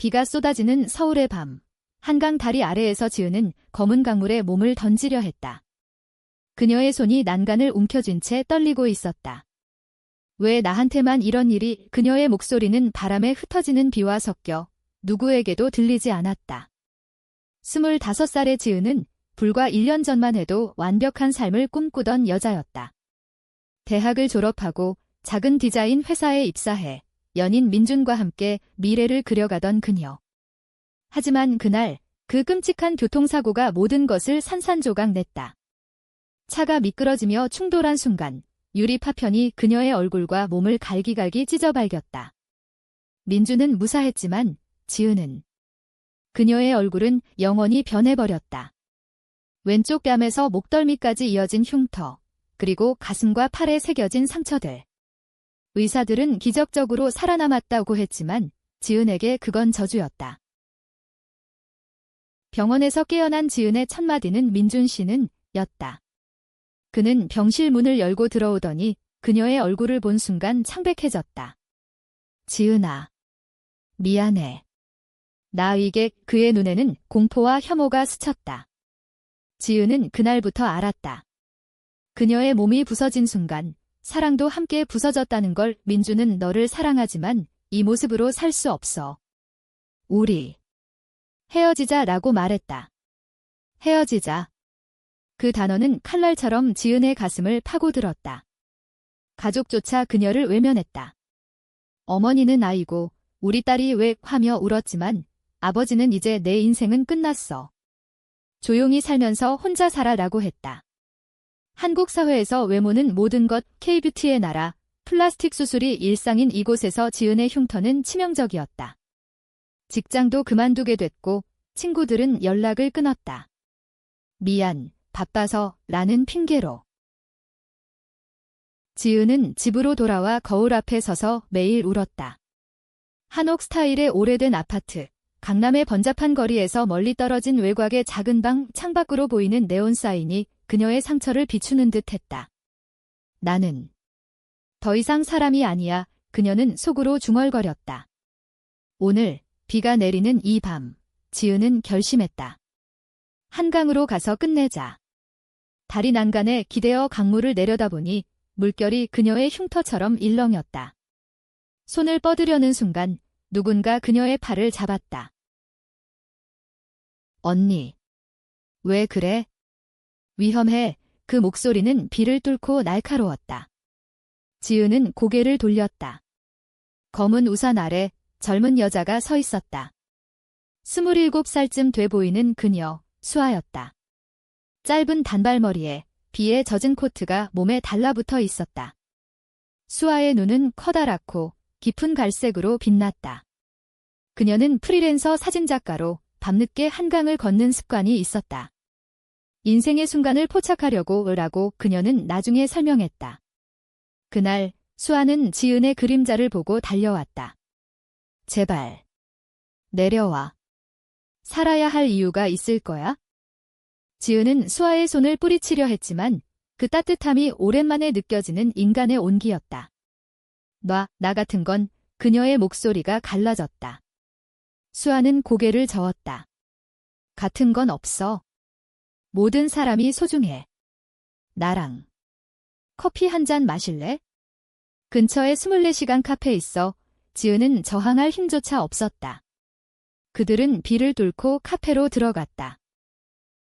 비가 쏟아지는 서울의 밤. 한강 다리 아래에서 지은은 검은 강물에 몸을 던지려 했다. 그녀의 손이 난간을 움켜쥔 채 떨리고 있었다. 왜 나한테만 이런 일이? 그녀의 목소리는 바람에 흩어지는 비와 섞여 누구에게도 들리지 않았다. 25살의 지은은 불과 1년 전만 해도 완벽한 삶을 꿈꾸던 여자였다. 대학을 졸업하고 작은 디자인 회사에 입사해 연인 민준과 함께 미래를 그려가던 그녀. 하지만 그날 그 끔찍한 교통사고가 모든 것을 산산조각 냈다. 차가 미끄러지며 충돌한 순간 유리 파편이 그녀의 얼굴과 몸을 갈기갈기 찢어발겼다. 민준은 무사했지만 지은은. 그녀의 얼굴은 영원히 변해버렸다. 왼쪽 뺨에서 목덜미까지 이어진 흉터, 그리고 가슴과 팔에 새겨진 상처들. 의사들은 기적적으로 살아남았다고 했지만 지은에게 그건 저주였다. 병원에서 깨어난 지은의 첫 마디는 민준 씨는 였다. 그는 병실 문을 열고 들어오더니 그녀의 얼굴을 본 순간 창백해졌다. 지은아. 미안해. 나에게 그의 눈에는 공포와 혐오가 스쳤다. 지은은 그날부터 알았다. 그녀의 몸이 부서진 순간 사랑도 함께 부서졌다는 걸. 민주는 너를 사랑하지만 이 모습으로 살 수 없어. 우리 헤어지자라고 말했다. 헤어지자. 그 단어는 칼날처럼 지은의 가슴을 파고들었다. 가족조차 그녀를 외면했다. 어머니는 아이고 우리 딸이 왜 하며 울었지만 아버지는 이제 내 인생은 끝났어. 조용히 살면서 혼자 살아라고 했다. 한국 사회에서 외모는 모든 것, K뷰티의 나라, 플라스틱 수술이 일상인 이곳에서 지은의 흉터는 치명적이었다. 직장도 그만두게 됐고 친구들은 연락을 끊었다. 미안, 바빠서 라는 핑계로. 지은은 집으로 돌아와 거울 앞에 서서 매일 울었다. 한옥 스타일의 오래된 아파트, 강남의 번잡한 거리에서 멀리 떨어진 외곽의 작은 방, 창밖으로 보이는 네온 사인이 그녀의 상처를 비추는 듯 했다. 나는 더 이상 사람이 아니야. 그녀는 속으로 중얼거렸다. 오늘 비가 내리는 이 밤, 지은은 결심했다. 한강으로 가서 끝내자. 다리 난간에 기대어 강물을 내려다보니 물결이 그녀의 흉터처럼 일렁였다. 손을 뻗으려는 순간 누군가 그녀의 팔을 잡았다. 언니. 왜 그래? 위험해. 그 목소리는 비를 뚫고 날카로웠다. 지은은 고개를 돌렸다. 검은 우산 아래 젊은 여자가 서 있었다. 27살쯤 돼 보이는 그녀, 수아였다. 짧은 단발머리에 비에 젖은 코트가 몸에 달라붙어 있었다. 수아의 눈은 커다랗고 깊은 갈색으로 빛났다. 그녀는 프리랜서 사진작가로 밤늦게 한강을 걷는 습관이 있었다. 인생의 순간을 포착하려고 라고 그녀는 나중에 설명했다. 그날 수아는 지은의 그림자를 보고 달려왔다. 제발. 내려와. 살아야 할 이유가 있을 거야? 지은은 수아의 손을 뿌리치려 했지만 그 따뜻함이 오랜만에 느껴지는 인간의 온기였다. 나 같은 건. 그녀의 목소리가 갈라졌다. 수아는 고개를 저었다. 같은 건 없어. 모든 사람이 소중해. 나랑 커피 한 잔 마실래? 근처에 24시간 카페 있어. 지은은 저항할 힘조차 없었다. 그들은 비를 뚫고 카페로 들어갔다.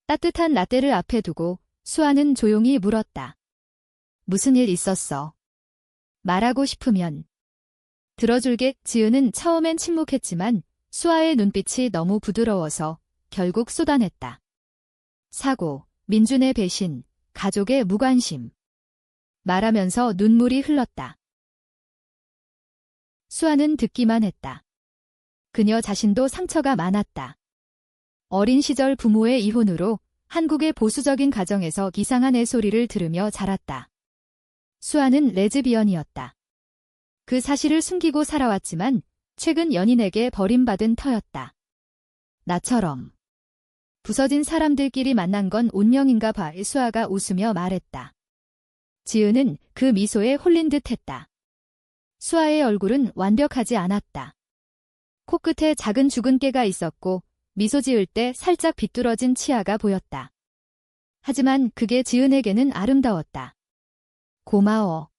따뜻한 라떼를 앞에 두고 수아는 조용히 물었다. 무슨 일 있었어? 말하고 싶으면 들어줄게. 지은은 처음엔 침묵했지만 수아의 눈빛이 너무 부드러워서 결국 쏟아냈다. 사고, 민준의 배신, 가족의 무관심. 말하면서 눈물이 흘렀다. 수아는 듣기만 했다. 그녀 자신도 상처가 많았다. 어린 시절 부모의 이혼으로 한국의 보수적인 가정에서 이상한 애소리를 들으며 자랐다. 수아는 레즈비언이었다. 그 사실을 숨기고 살아왔지만 최근 연인에게 버림받은 터였다. 나처럼. 부서진 사람들끼리 만난 건 운명인가 봐. 수아가 웃으며 말했다. 지은은 그 미소에 홀린 듯 했다. 수아의 얼굴은 완벽하지 않았다. 코끝에 작은 죽은 깨가 있었고 미소 지을 때 살짝 비뚤어진 치아가 보였다. 하지만 그게 지은에게는 아름다웠다. 고마워.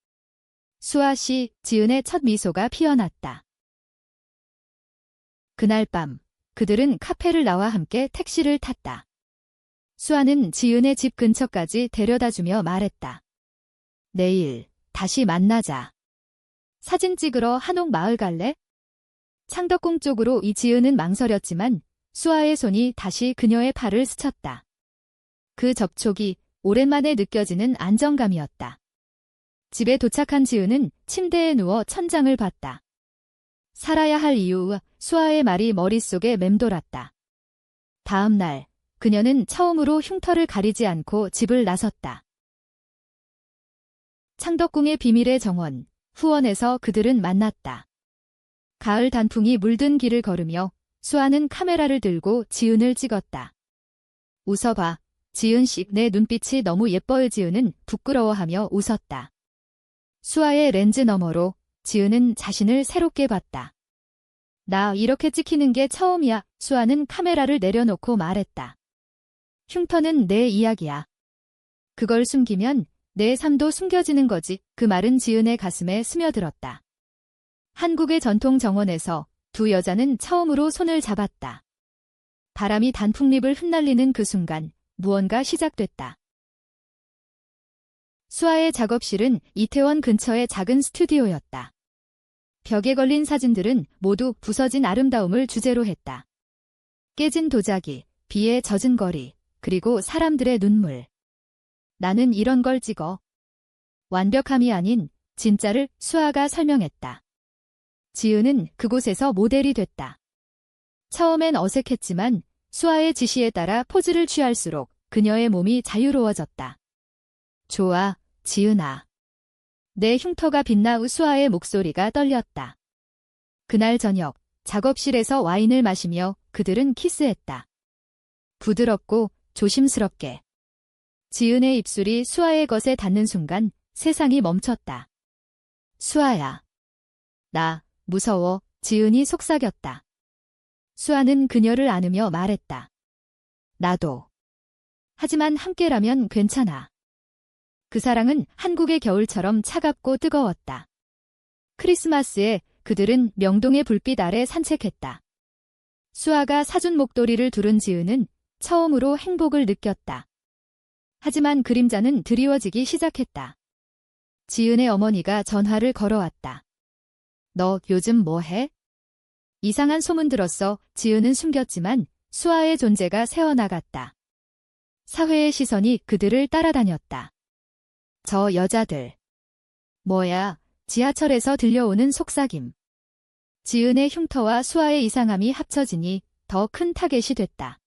수아 씨, 지은의 첫 미소가 피어났다. 그날 밤, 그들은 카페를 나와 함께 택시를 탔다. 수아는 지은의 집 근처까지 데려다주며 말했다. 내일 다시 만나자. 사진 찍으러 한옥 마을 갈래? 창덕궁 쪽으로 지은은 망설였지만 수아의 손이 다시 그녀의 팔을 스쳤다. 그 접촉이 오랜만에 느껴지는 안정감이었다. 집에 도착한 지은은 침대에 누워 천장을 봤다. 살아야 할 이유, 수아의 말이 머릿속에 맴돌았다. 다음 날, 그녀는 처음으로 흉터를 가리지 않고 집을 나섰다. 창덕궁의 비밀의 정원, 후원에서 그들은 만났다. 가을 단풍이 물든 길을 걸으며 수아는 카메라를 들고 지은을 찍었다. 웃어봐. 지은 씨, 내 눈빛이 너무 예뻐요. 지은은 부끄러워하며 웃었다. 수아의 렌즈 너머로 지은은 자신을 새롭게 봤다. 나 이렇게 찍히는 게 처음이야. 수아는 카메라를 내려놓고 말했다. 흉터는 내 이야기야. 그걸 숨기면 내 삶도 숨겨지는 거지. 그 말은 지은의 가슴에 스며들었다. 한국의 전통 정원에서 두 여자는 처음으로 손을 잡았다. 바람이 단풍잎을 흩날리는 그 순간 무언가 시작됐다. 수아의 작업실은 이태원 근처의 작은 스튜디오였다. 벽에 걸린 사진들은 모두 부서진 아름다움을 주제로 했다. 깨진 도자기, 비에 젖은 거리, 그리고 사람들의 눈물. 나는 이런 걸 찍어. 완벽함이 아닌 진짜를 수아가 설명했다. 지은은 그곳에서 모델이 됐다. 처음엔 어색했지만 수아의 지시에 따라 포즈를 취할수록 그녀의 몸이 자유로워졌다. 좋아, 지은아. 내 흉터가 빛나. 수아의 목소리가 떨렸다. 그날 저녁, 작업실에서 와인을 마시며 그들은 키스했다. 부드럽고 조심스럽게. 지은의 입술이 수아의 것에 닿는 순간 세상이 멈췄다. 수아야. 나 무서워. 지은이 속삭였다. 수아는 그녀를 안으며 말했다. 나도. 하지만 함께라면 괜찮아. 그 사랑은 한국의 겨울처럼 차갑고 뜨거웠다. 크리스마스에 그들은 명동의 불빛 아래 산책했다. 수아가 사준 목도리를 두른 지은은 처음으로 행복을 느꼈다. 하지만 그림자는 드리워지기 시작했다. 지은의 어머니가 전화를 걸어왔다. 너 요즘 뭐 해? 이상한 소문 들었어. 지은은 숨겼지만 수아의 존재가 새어나갔다. 사회의 시선이 그들을 따라다녔다. 저 여자들. 뭐야, 지하철에서 들려오는 속삭임. 지은의 흉터와 수아의 이상함이 합쳐지니 더 큰 타겟이 됐다.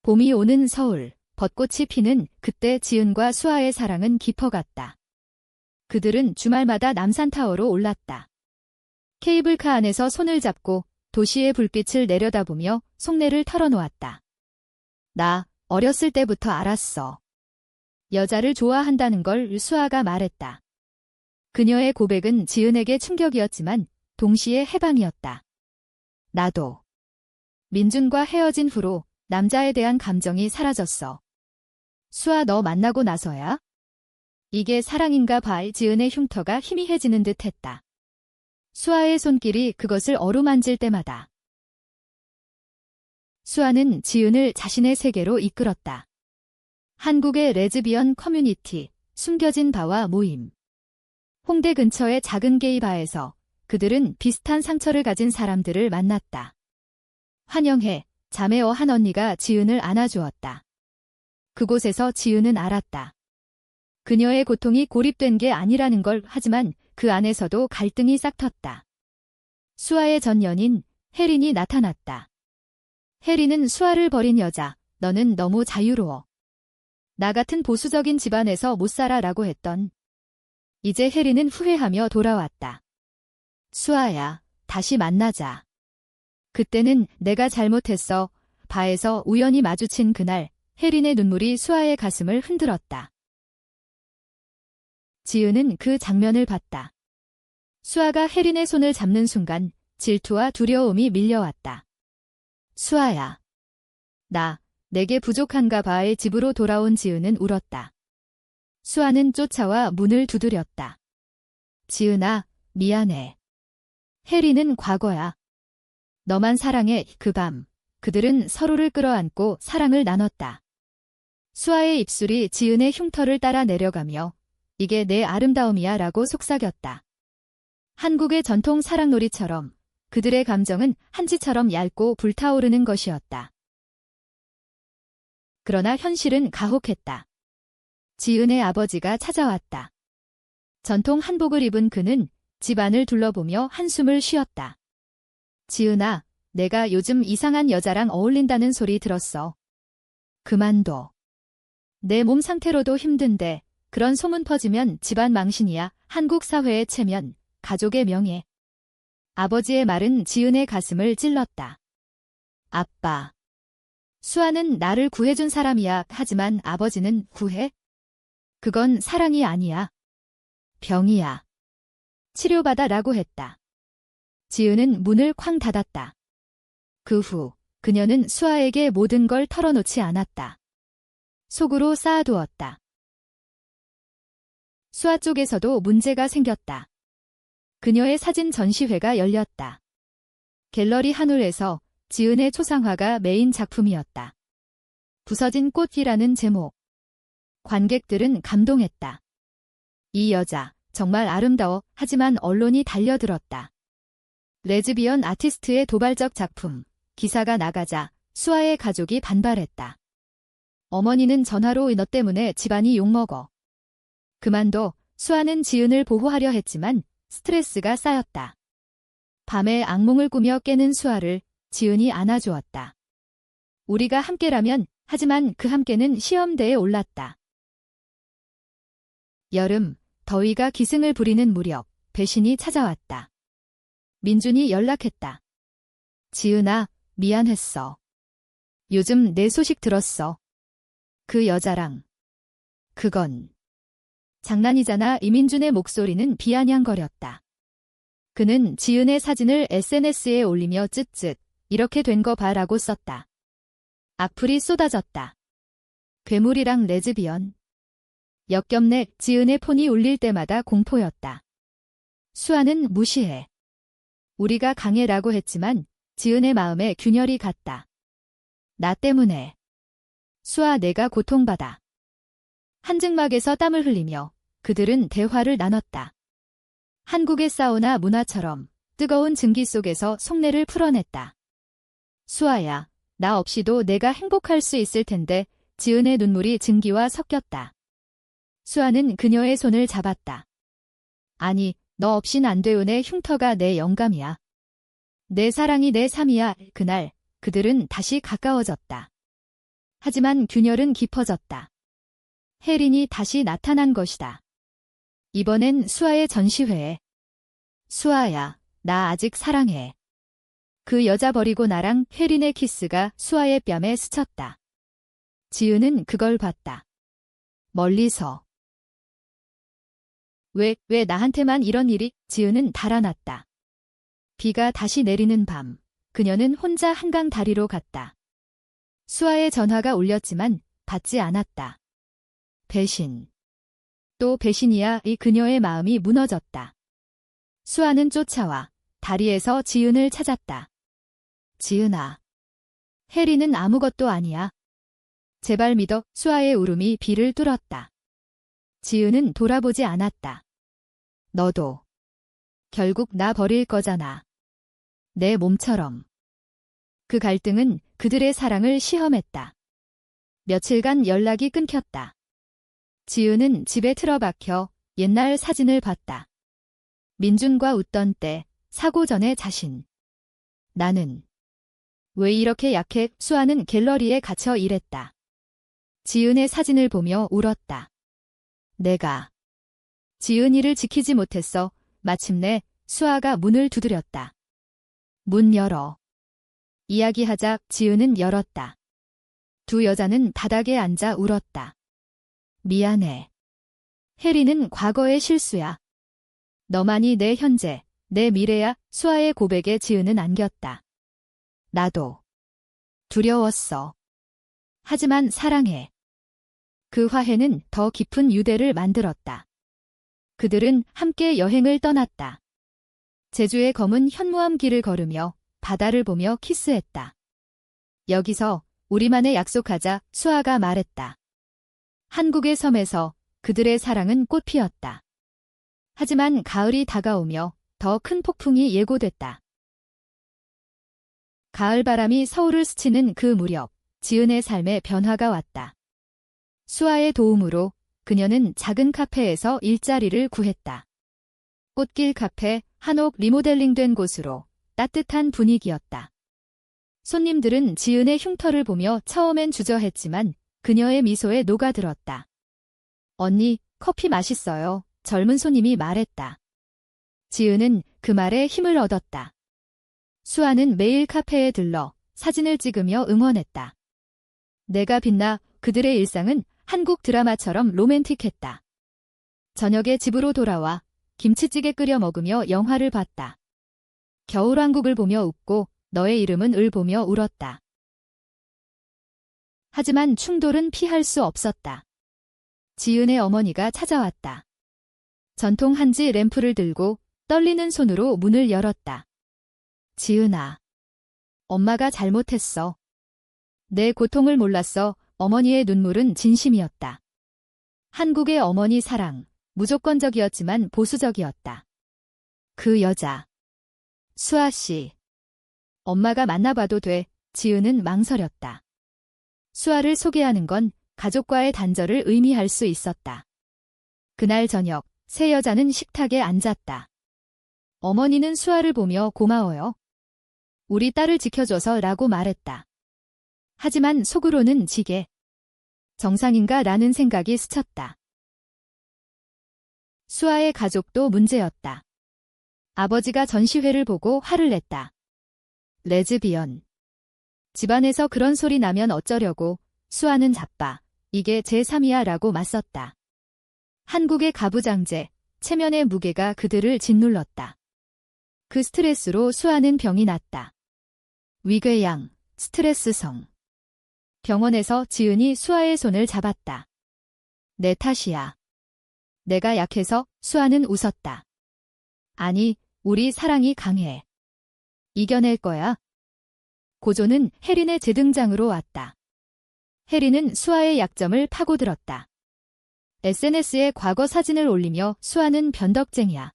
봄이 오는 서울, 벚꽃이 피는 그때 지은과 수아의 사랑은 깊어갔다. 그들은 주말마다 남산타워로 올랐다. 케이블카 안에서 손을 잡고 도시의 불빛을 내려다보며 속내를 털어놓았다. 나 어렸을 때부터 알았어. 여자를 좋아한다는 걸. 수아가 말했다. 그녀의 고백은 지은에게 충격이었지만 동시에 해방이었다. 나도. 민준과 헤어진 후로 남자에 대한 감정이 사라졌어. 수아, 너 만나고 나서야? 이게 사랑인가 봐. 지은의 흉터가 희미해지는 듯 했다. 수아의 손길이 그것을 어루만질 때마다. 수아는 지은을 자신의 세계로 이끌었다. 한국의 레즈비언 커뮤니티, 숨겨진 바와 모임. 홍대 근처의 작은 게이바에서 그들은 비슷한 상처를 가진 사람들을 만났다. 환영해. 자매어 한 언니가 지은을 안아주었다. 그곳에서 지은은 알았다. 그녀의 고통이 고립된 게 아니라는 걸. 하지만 그 안에서도 갈등이 싹텄다. 수아의 전 연인 혜린이 나타났다. 혜린은 수아를 버린 여자. 너는 너무 자유로워. 나 같은 보수적인 집안에서 못 살아라고 했던. 이제 혜린은 후회하며 돌아왔다. 수아야, 다시 만나자. 그때는 내가 잘못했어. 바에서 우연히 마주친 그날 혜린의 눈물이 수아의 가슴을 흔들었다. 지은은 그 장면을 봤다. 수아가 혜린의 손을 잡는 순간 질투와 두려움이 밀려왔다. 수아야. 내게 부족한가 봐의 집으로 돌아온 지은은 울었다. 수아는 쫓아와 문을 두드렸다. 지은아, 미안해. 혜리는 과거야. 너만 사랑해. 그 밤, 그들은 서로를 끌어안고 사랑을 나눴다. 수아의 입술이 지은의 흉터를 따라 내려가며 이게 내 아름다움이야 라고 속삭였다. 한국의 전통 사랑놀이처럼 그들의 감정은 한지처럼 얇고 불타오르는 것이었다. 그러나 현실은 가혹했다. 지은의 아버지가 찾아왔다. 전통 한복을 입은 그는 집안을 둘러보며 한숨을 쉬었다. 지은아, 내가 요즘 이상한 여자랑 어울린다는 소리 들었어. 그만둬. 내 몸 상태로도 힘든데 그런 소문 퍼지면 집안 망신이야. 한국 사회의 체면, 가족의 명예. 아버지의 말은 지은의 가슴을 찔렀다. 아빠. 수아는 나를 구해준 사람이야. 하지만 아버지는 구해? 그건 사랑이 아니야. 병이야. 치료받아라고 했다. 지은은 문을 쾅 닫았다. 그 후 그녀는 수아에게 모든 걸 털어놓지 않았다. 속으로 쌓아두었다. 수아 쪽에서도 문제가 생겼다. 그녀의 사진 전시회가 열렸다. 갤러리 한올에서 지은의 초상화가 메인 작품이었다. 부서진 꽃이라는 제목. 관객들은 감동했다. 이 여자 정말 아름다워. 하지만 언론이 달려들었다. 레즈비언 아티스트의 도발적 작품. 기사가 나가자 수아의 가족이 반발했다. 어머니는 전화로 너 때문에 집안이 욕먹어. 그만둬. 수아는 지은을 보호하려 했지만 스트레스가 쌓였다. 밤에 악몽을 꾸며 깨는 수아를 지은이 안아주었다. 우리가 함께라면. 하지만 그 함께는 시험대에 올랐다. 여름, 더위가 기승을 부리는 무렵 배신이 찾아왔다. 민준이 연락했다. 지은아, 미안했어. 요즘 내 소식 들었어. 그 여자랑. 그건. 장난이잖아. 이민준의 목소리는 비아냥거렸다. 그는 지은의 사진을 SNS에 올리며 쯧쯧. 이렇게 된 거 봐라고 썼다. 악플이 쏟아졌다. 괴물이랑 레즈비언. 역겹네. 지은의 폰이 울릴 때마다 공포였다. 수아는 무시해. 우리가 강해라고 했지만 지은의 마음에 균열이 갔다. 나 때문에. 수아, 내가 고통받아. 한증막에서 땀을 흘리며 그들은 대화를 나눴다. 한국의 사우나 문화처럼 뜨거운 증기 속에서 속내를 풀어냈다. 수아야, 나 없이도 내가 행복할 수 있을 텐데. 지은의 눈물이 증기와 섞였다. 수아는 그녀의 손을 잡았다. 아니, 너 없인 안 돼요. 내 흉터가 내 영감이야. 내 사랑이 내 삶이야. 그날 그들은 다시 가까워졌다. 하지만 균열은 깊어졌다. 혜린이 다시 나타난 것이다. 이번엔 수아의 전시회에. 수아야, 나 아직 사랑해. 그 여자 버리고 나랑. 혜린의 키스가 수아의 뺨에 스쳤다. 지은은 그걸 봤다. 멀리서. 왜 나한테만 이런 일이? 지은은 달아났다. 비가 다시 내리는 밤, 그녀는 혼자 한강 다리로 갔다. 수아의 전화가 울렸지만 받지 않았다. 배신. 또 배신이야. 이 그녀의 마음이 무너졌다. 수아는 쫓아와 다리에서 지은을 찾았다. 지은아. 혜리는 아무것도 아니야. 제발 믿어. 수아의 울음이 비를 뚫었다. 지은은 돌아보지 않았다. 너도. 결국 나 버릴 거잖아. 내 몸처럼. 그 갈등은 그들의 사랑을 시험했다. 며칠간 연락이 끊겼다. 지은은 집에 틀어박혀 옛날 사진을 봤다. 민준과 웃던 때, 사고 전의 자신. 나는. 왜 이렇게 약해? 수아는 갤러리에 갇혀 일했다. 지은의 사진을 보며 울었다. 내가. 지은이를 지키지 못했어. 마침내 수아가 문을 두드렸다. 문 열어. 이야기하자. 지은은 열었다. 두 여자는 바닥에 앉아 울었다. 미안해. 혜리는 과거의 실수야. 너만이 내 현재, 내 미래야. 수아의 고백에 지은은 안겼다. 나도 두려웠어. 하지만 사랑해. 그 화해는 더 깊은 유대를 만들었다. 그들은 함께 여행을 떠났다. 제주의 검은 현무암 길을 걸으며 바다를 보며 키스했다. 여기서 우리만의 약속하자. 수아가 말했다. 한국의 섬에서 그들의 사랑은 꽃피었다. 하지만 가을이 다가오며 더 큰 폭풍이 예고됐다. 가을바람이 서울을 스치는 그 무렵, 지은의 삶에 변화가 왔다. 수아의 도움으로 그녀는 작은 카페에서 일자리를 구했다. 꽃길 카페, 한옥 리모델링된 곳으로 따뜻한 분위기였다. 손님들은 지은의 흉터를 보며 처음엔 주저했지만 그녀의 미소에 녹아들었다. 언니, 커피 맛있어요. 젊은 손님이 말했다. 지은은 그 말에 힘을 얻었다. 수아는 매일 카페에 들러 사진을 찍으며 응원했다. 내가 빛나. 그들의 일상은 한국 드라마처럼 로맨틱했다. 저녁에 집으로 돌아와 김치찌개 끓여 먹으며 영화를 봤다. 겨울왕국을 보며 웃고 너의 이름은 을 보며 울었다. 하지만 충돌은 피할 수 없었다. 지은의 어머니가 찾아왔다. 전통 한지 램프를 들고 떨리는 손으로 문을 열었다. 지은아, 엄마가 잘못했어. 내 고통을 몰랐어. 어머니의 눈물은 진심이었다. 한국의 어머니 사랑, 무조건적이었지만 보수적이었다. 그 여자. 수아 씨. 엄마가 만나봐도 돼. 지은은 망설였다. 수아를 소개하는 건 가족과의 단절을 의미할 수 있었다. 그날 저녁, 세 여자는 식탁에 앉았다. 어머니는 수아를 보며 고마워요. 우리 딸을 지켜줘서 라고 말했다. 하지만 속으로는 지게. 정상인가 라는 생각이 스쳤다. 수아의 가족도 문제였다. 아버지가 전시회를 보고 화를 냈다. 레즈비언. 집안에서 그런 소리 나면 어쩌려고. 수아는 자빠. 이게 제3이야 라고 맞섰다. 한국의 가부장제, 체면의 무게가 그들을 짓눌렀다. 그 스트레스로 수아는 병이 났다. 위궤양, 스트레스성. 병원에서 지은이 수아의 손을 잡았다. 내 탓이야. 내가 약해서. 수아는 웃었다. 아니, 우리 사랑이 강해. 이겨낼 거야. 고조는 혜린의 재등장으로 왔다. 혜린은 수아의 약점을 파고들었다. SNS에 과거 사진을 올리며 수아는 변덕쟁이야.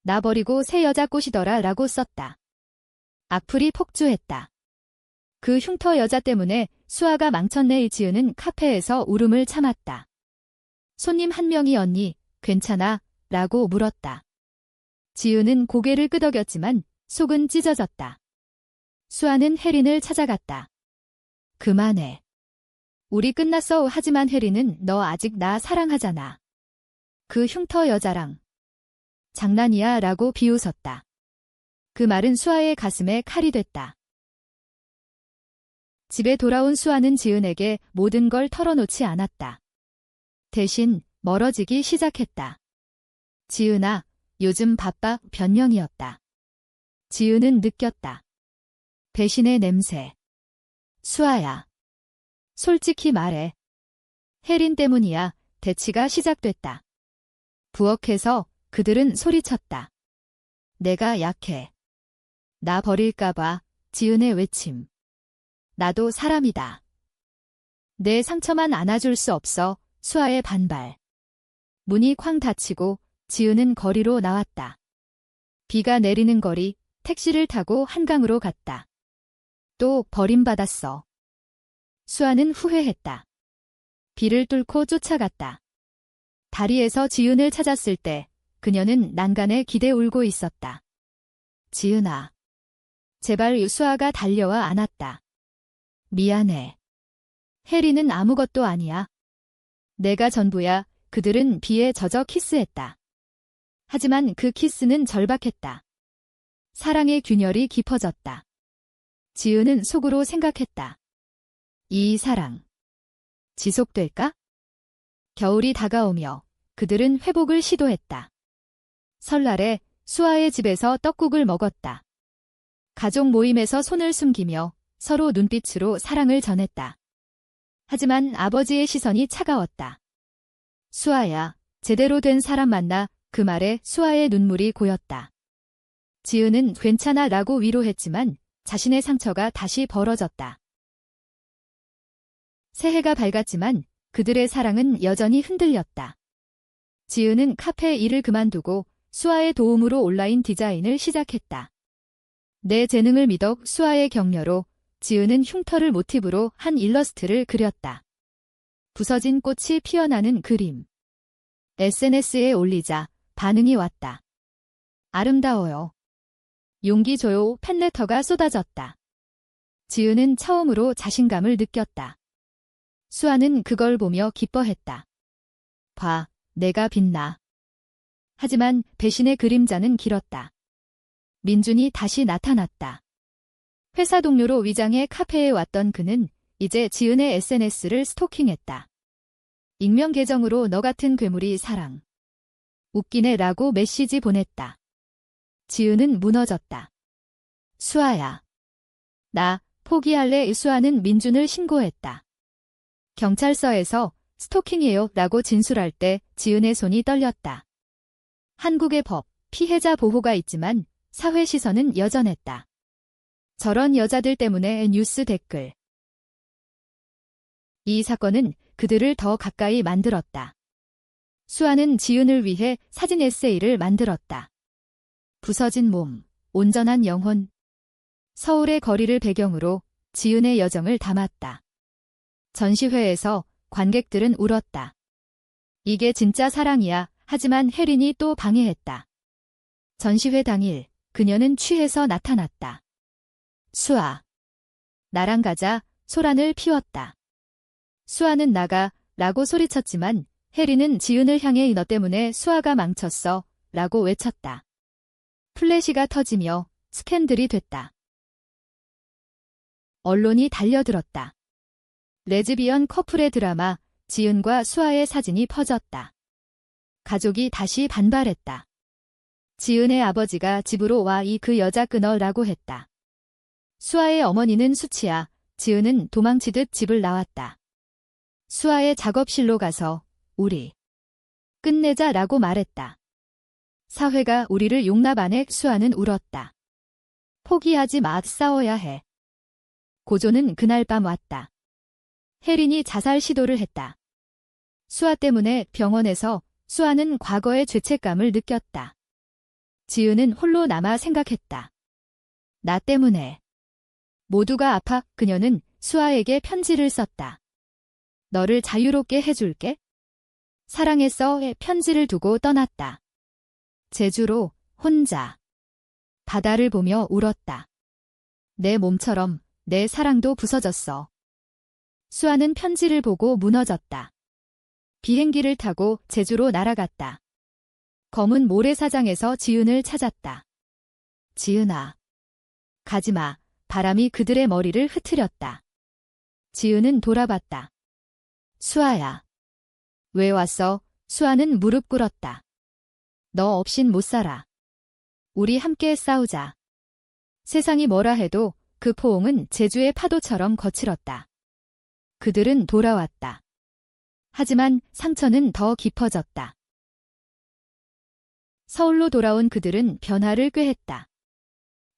나 버리고 새 여자 꼬시더라 라고 썼다. 악플이 폭주했다. 그 흉터 여자 때문에 수아가 망쳤네. 지은은 카페에서 울음을 참았다. 손님 한 명이 언니, 괜찮아? 라고 물었다. 지은은 고개를 끄덕였지만 속은 찢어졌다. 수아는 혜린을 찾아갔다. 그만해. 우리 끝났어. 하지만 혜린은 너 아직 나 사랑하잖아. 그 흉터 여자랑. 장난이야 라고 비웃었다. 그 말은 수아의 가슴에 칼이 됐다. 집에 돌아온 수아는 지은에게 모든 걸 털어놓지 않았다. 대신 멀어지기 시작했다. 지은아, 요즘 바빠. 변명이었다. 지은은 느꼈다. 배신의 냄새. 수아야. 솔직히 말해. 혜린 때문이야. 대치가 시작됐다. 부엌에서 그들은 소리쳤다. 내가 약해. 나 버릴까봐. 지은의 외침. 나도 사람이다. 내 상처만 안아줄 수 없어. 수아의 반발. 문이 쾅 닫히고 지은은 거리로 나왔다. 비가 내리는 거리, 택시를 타고 한강으로 갔다. 또 버림받았어. 수아는 후회했다. 비를 뚫고 쫓아갔다. 다리에서 지은을 찾았을 때 그녀는 난간에 기대 울고 있었다. 지은아. 제발. 수아가 달려와 안았다. 미안해. 혜리는 아무것도 아니야. 내가 전부야. 그들은 비에 젖어 키스했다. 하지만 그 키스는 절박했다. 사랑의 균열이 깊어졌다. 지은은 속으로 생각했다. 이 사랑. 지속될까? 겨울이 다가오며 그들은 회복을 시도했다. 설날에 수아의 집에서 떡국을 먹었다. 가족 모임에서 손을 숨기며 서로 눈빛으로 사랑을 전했다. 하지만 아버지의 시선이 차가웠다. 수아야, 제대로 된 사람 만나. 그 말에 수아의 눈물이 고였다. 지은은 괜찮아 라고 위로했지만 자신의 상처가 다시 벌어졌다. 새해가 밝았지만 그들의 사랑은 여전히 흔들렸다. 지은은 카페 일을 그만두고 수아의 도움으로 온라인 디자인을 시작했다. 내 재능을 믿어 수아의 격려로 지은은 흉터를 모티브로 한 일러스트를 그렸다. 부서진 꽃이 피어나는 그림. SNS에 올리자 반응이 왔다. 아름다워요. 용기 줘요. 팬레터가 쏟아졌다. 지은은 처음으로 자신감을 느꼈다. 수아는 그걸 보며 기뻐했다. 봐, 내가 빛나. 하지만 배신의 그림자는 길었다. 민준이 다시 나타났다. 회사 동료로 위장해 카페에 왔던 그는 이제 지은의 SNS를 스토킹했다. 익명 계정으로 너 같은 괴물이 사랑. 웃기네 라고 메시지 보냈다. 지은은 무너졌다. 수아야. 나 포기할래. 수아는 민준을 신고했다. 경찰서에서 스토킹이에요 라고 진술할 때 지은의 손이 떨렸다. 한국의 법, 피해자 보호가 있지만 사회 시선은 여전했다. 저런 여자들 때문에 뉴스 댓글. 이 사건은 그들을 더 가까이 만들었다. 수아는 지은을 위해 사진 에세이를 만들었다. 부서진 몸, 온전한 영혼. 서울의 거리를 배경으로 지은의 여정을 담았다. 전시회에서 관객들은 울었다. 이게 진짜 사랑이야. 하지만 혜린이 또 방해했다. 전시회 당일 그녀는 취해서 나타났다. 수아. 나랑 가자. 소란을 피웠다. 수아는 나가 라고 소리쳤지만 혜린은 지은을 향해 너 때문에 수아가 망쳤어 라고 외쳤다. 플래시가 터지며 스캔들이 됐다. 언론이 달려들었다. 레즈비언 커플의 드라마, 지은과 수아의 사진이 퍼졌다. 가족이 다시 반발했다. 지은의 아버지가 집으로 와 그 여자 끊어라고 했다. 수아의 어머니는 수치야. 지은은 도망치듯 집을 나왔다. 수아의 작업실로 가서 우리 끝내자라고 말했다. 사회가 우리를 용납 안 해. 수아는 울었다. 포기하지 마. 싸워야 해. 고조는 그날 밤 왔다. 혜린이 자살 시도를 했다. 수아 때문에 병원에서 수아는 과거의 죄책감을 느꼈다. 지은은 홀로 남아 생각했다. 나 때문에. 모두가 아파. 그녀는 수아에게 편지를 썼다. 너를 자유롭게 해줄게. 사랑했어의 편지를 두고 떠났다. 제주로 혼자. 바다를 보며 울었다. 내 몸처럼 내 사랑도 부서졌어. 수아는 편지를 보고 무너졌다. 비행기를 타고 제주로 날아갔다. 검은 모래사장에서 지은을 찾았다. 지은아. 가지마. 바람이 그들의 머리를 흐트렸다. 지은은 돌아봤다. 수아야. 왜 왔어? 수아는 무릎 꿇었다. 너 없인 못 살아. 우리 함께 싸우자. 세상이 뭐라 해도 그 포옹은 제주의 파도처럼 거칠었다. 그들은 돌아왔다. 하지만 상처는 더 깊어졌다. 서울로 돌아온 그들은 변화를 꾀했다.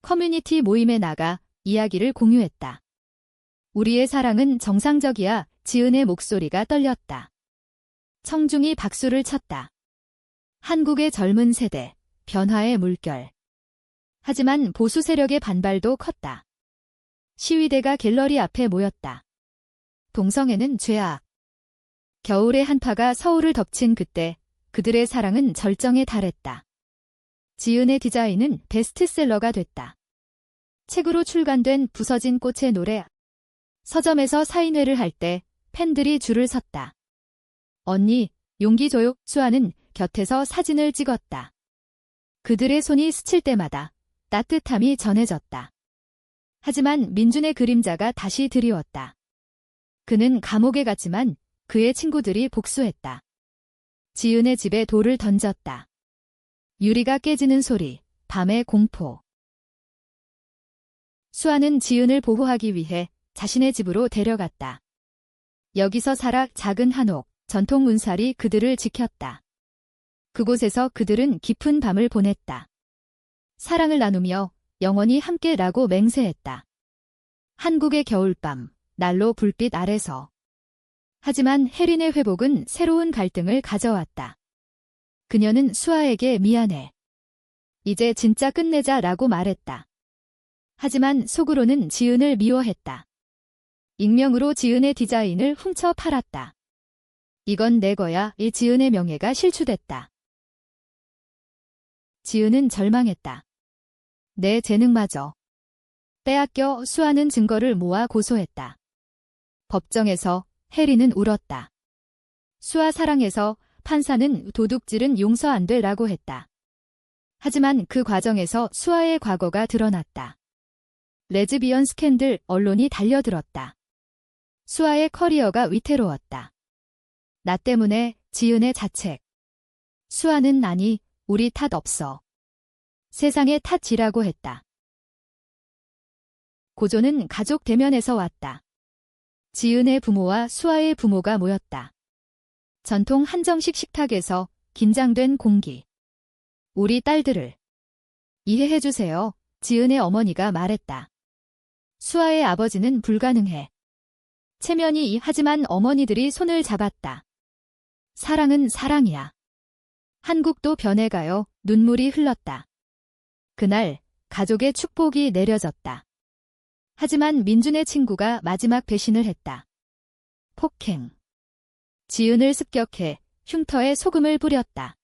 커뮤니티 모임에 나가 이야기를 공유했다. 우리의 사랑은 정상적이야. 지은의 목소리가 떨렸다. 청중이 박수를 쳤다. 한국의 젊은 세대, 변화의 물결. 하지만 보수 세력의 반발도 컸다. 시위대가 갤러리 앞에 모였다. 동성애는 죄악. 겨울의 한파가 서울을 덮친 그때 그들의 사랑은 절정에 달했다. 지은의 디자인은 베스트셀러가 됐다. 책으로 출간된 부서진 꽃의 노래. 서점에서 사인회를 할 때 팬들이 줄을 섰다. 언니, 용기 줘요. 수아는 곁에서 사진을 찍었다. 그들의 손이 스칠 때마다 따뜻함이 전해졌다. 하지만 민준의 그림자가 다시 드리웠다. 그는 감옥에 갔지만 그의 친구들이 복수했다. 지은의 집에 돌을 던졌다. 유리가 깨지는 소리, 밤의 공포. 수아는 지은을 보호하기 위해 자신의 집으로 데려갔다. 여기서 살아 작은 한옥, 전통 문살이 그들을 지켰다. 그곳에서 그들은 깊은 밤을 보냈다. 사랑을 나누며 영원히 함께라고 맹세했다. 한국의 겨울밤, 난로 불빛 아래서. 하지만 혜린의 회복은 새로운 갈등을 가져왔다. 그녀는 수아에게 미안해. 이제 진짜 끝내자라고 말했다. 하지만 속으로는 지은을 미워했다. 익명으로 지은의 디자인을 훔쳐 팔았다. 이건 내 거야. 이 지은의 명예가 실추됐다. 지은은 절망했다. 내 재능마저 빼앗겨. 수아는 증거를 모아 고소했다. 법정에서 혜린은 울었다. 수아 사랑해서 판사는 도둑질은 용서 안 돼라고 했다. 하지만 그 과정에서 수아의 과거가 드러났다. 레즈비언 스캔들, 언론이 달려들었다. 수아의 커리어가 위태로웠다. 나 때문에, 지은의 자책. 수아는 아니, 우리 탓 없어. 세상의 탓이라고 했다. 고조는 가족 대면에서 왔다. 지은의 부모와 수아의 부모가 모였다. 전통 한정식 식탁에서 긴장된 공기. 우리 딸들을 이해해주세요. 지은의 어머니가 말했다. 수아의 아버지는 불가능해. 체면이 하지만 어머니들이 손을 잡았다. 사랑은 사랑이야. 한국도 변해가요. 눈물이 흘렀다. 그날 가족의 축복이 내려졌다. 하지만 민준의 친구가 마지막 배신을 했다. 폭행. 지은을 습격해 흉터에 소금을 뿌렸다.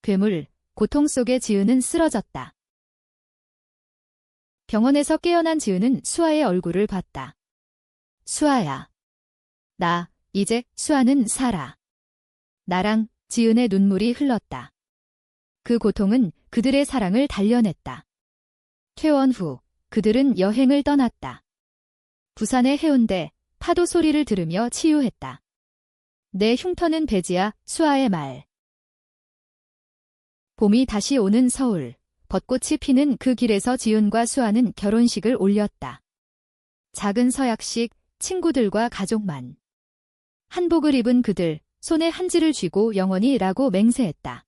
괴물, 고통 속에 지은은 쓰러졌다. 병원에서 깨어난 지은은 수아의 얼굴을 봤다. 수아야. 이제 수아는 살아. 나랑 지은의 눈물이 흘렀다. 그 고통은 그들의 사랑을 단련했다. 퇴원 후 그들은 여행을 떠났다. 부산의 해운대, 파도 소리를 들으며 치유했다. 내 흉터는 배지야. 수아의 말. 봄이 다시 오는 서울. 벚꽃이 피는 그 길에서 지은과 수아는 결혼식을 올렸다. 작은 서약식, 친구들과 가족만. 한복을 입은 그들, 손에 한지를 쥐고 영원히라고 맹세했다.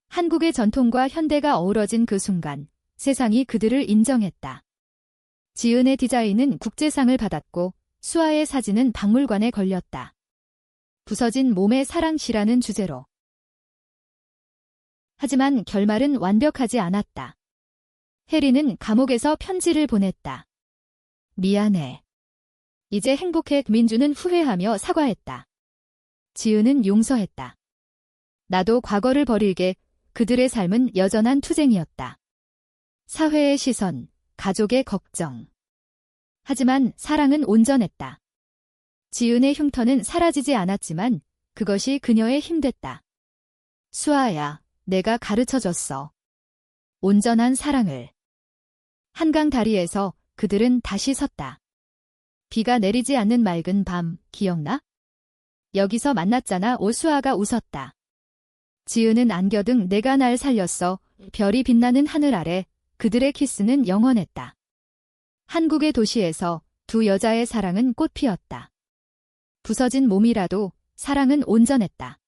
한국의 전통과 현대가 어우러진 그 순간, 세상이 그들을 인정했다. 지은의 디자인은 국제상을 받았고, 수아의 사진은 박물관에 걸렸다. 부서진 몸의 사랑시라는 주제로. 하지만 결말은 완벽하지 않았다. 혜린은 감옥에서 편지를 보냈다. 미안해. 이제 행복해. 민주는 후회하며 사과했다. 지은은 용서했다. 나도 과거를 버릴게. 그들의 삶은 여전한 투쟁이었다. 사회의 시선, 가족의 걱정. 하지만 사랑은 온전했다. 지은의 흉터는 사라지지 않았지만 그것이 그녀의 힘 됐다. 수아야, 내가 가르쳐줬어. 온전한 사랑을. 한강 다리에서 그들은 다시 섰다. 비가 내리지 않는 맑은 밤, 기억나? 여기서 만났잖아. 오수아가 웃었다. 지은은 안겨등 내가 날 살렸어. 별이 빛나는 하늘 아래 그들의 키스는 영원했다. 한국의 도시에서 두 여자의 사랑은 꽃 피었다. 부서진 몸이라도 사랑은 온전했다.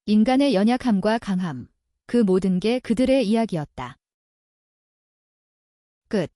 인간의 연약함과 강함, 그 모든 게 그들의 이야기였다. 끝.